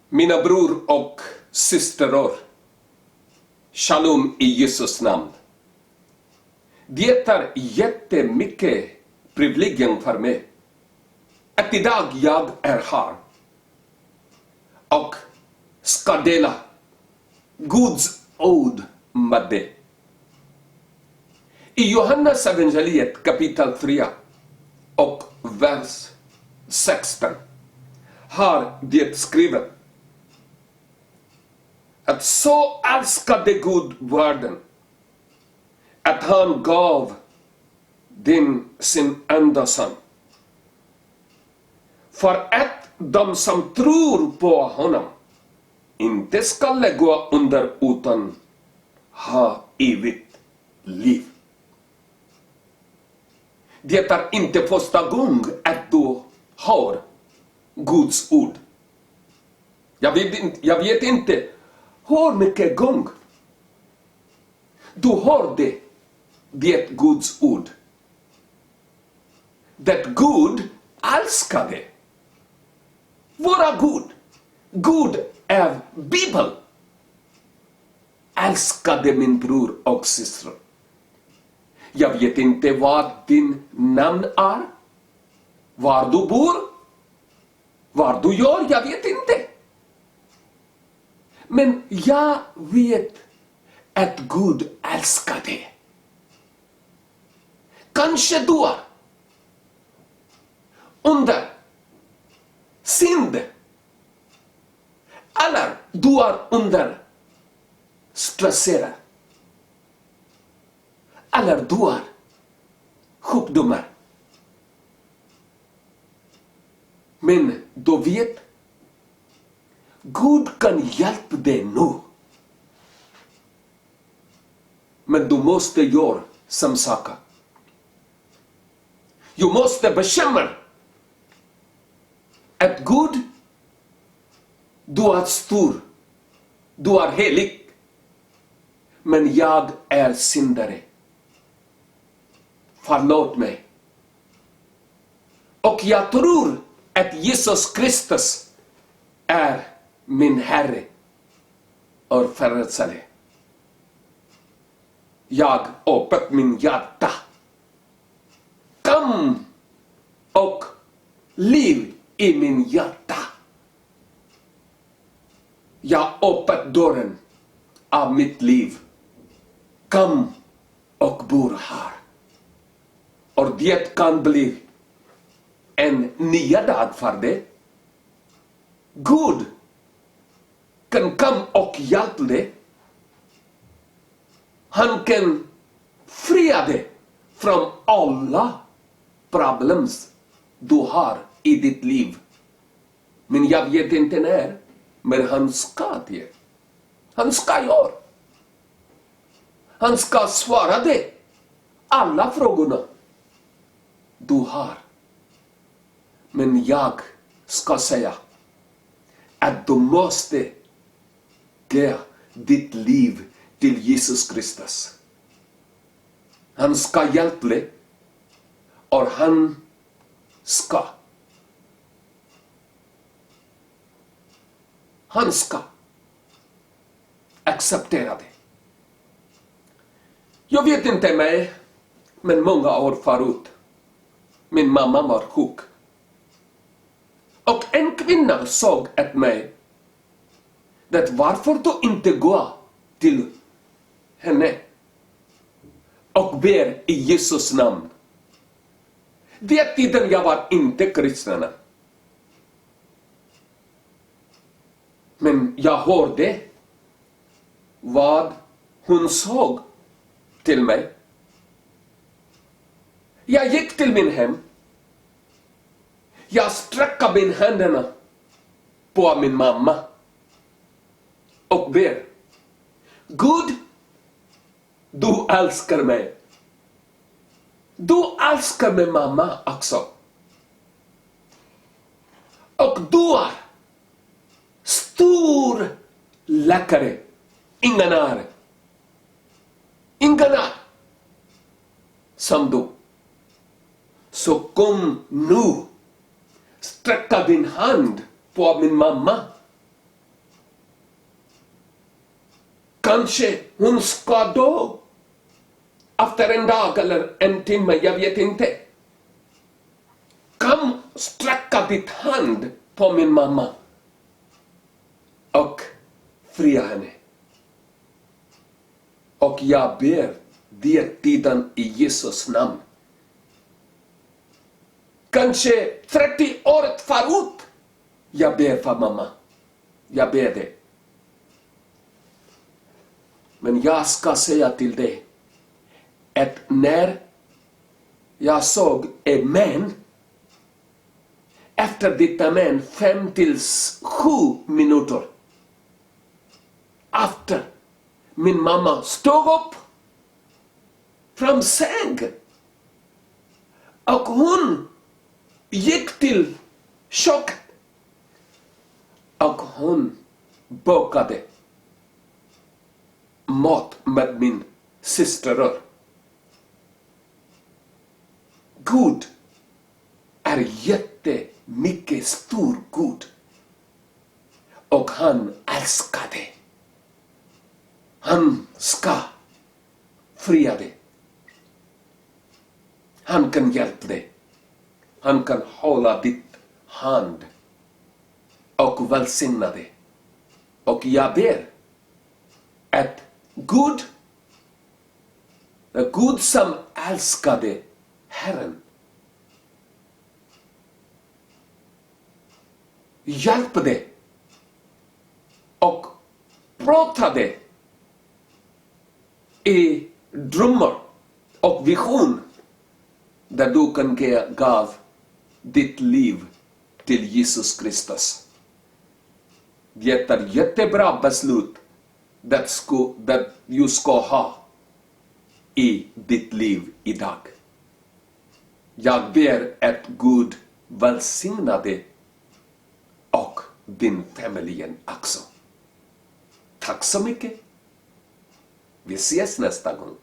Mina bror och systrar, shalom i Jesus namn. Det är jättemycket privilegium för mig att idag jag är här och ska dela Guds ord med dig. I Johannes evangeliet kapitel 3 och vers 16 har det skrivet att så älskade Gud världen att han gav sin enda son för att de som tror på honom inte ska gå under utan ha evigt liv. Det är inte första gången att du hör Guds ord. Jag vet inte hur mycket gång du hörde det Guds ord. Det Gud älskade. Våra Gud. Gud är Bibeln. Älskade min bror och syster. Jag vet inte vad din namn är. Var du bor. Vad du gör, jag vet inte. Men jag vet att Gud älskar dig. Kanske du är under synd. Eller du är under stresserad. Eller du är sjukdomar. Men du vet, Gud kan hjälpa dig nu. Men du måste göra som saker. Du måste bekänna att Gud, du är stor, du är helig. Men jag är syndare. Förlåt mig. Och jag tror att Jesus Kristus är min Herre och frälsare. Jag öppnar min hjärta. Kom och liv i min hjärta. Jag öppnar dörren av mitt liv. Kom och bor här. Och det kan bli en nya dag för dig. Gud kan komma och hjälpa dig. Han kan fria dig från alla problem du har i ditt liv. Men jag vet inte när. Men han ska det. Han ska göra. Han ska svara dig alla frågorna du har. Men jag ska säga att du måste ge ditt liv till Jesus Kristus. Han ska hjälpa dig och han ska acceptera det. Jag vet inte mig, men många år förut. Min mamma var sjuk. Och en kvinna såg att mig. Det varför du inte går till henne och ber i Jesus namn. Det tiden jag var inte kristen. Men jag hörde vad hon såg till mig. Jag gick till min hem. Jag sträckte min händerna på min mamma och ber. Gud, du älskar mig. Du älskar min mamma också. Och du är stor läkare. Ingen är som du. Så kom nu. Sträcka din hand på min mamma Kanske hon ska dö. Efter en dag eller en timme, jag vet inte. Kom, sträcka ditt hand på min mamma. Och fria henne. Och jag ber det tiden i Jesus namn. Kanske 30 år förut. Jag ber för mamma. Jag ber det. Men jag ska säga till dig att när jag såg en man, efter detta man 5 till 7 minuter efter min mamma stod upp från sängen och hon gick till köket och hon bakade mat med min syster. Gud är jättemycket stor Gud. Och han älskar dig. Han ska fria dig. Han kan hjälpa dig. Han kan hålla ditt hand och välsigna dig. Och jag ber att Gud som älskade Herren hjälpte och pratade i drömmar och vision där du kan gav ditt liv till Jesus Kristus. Det är jättebra beslut that du ska ha i ditt liv idag. Jag ber att Gud välsignar dig och din familj också. Tack så mycket. Vi ses nästa gång.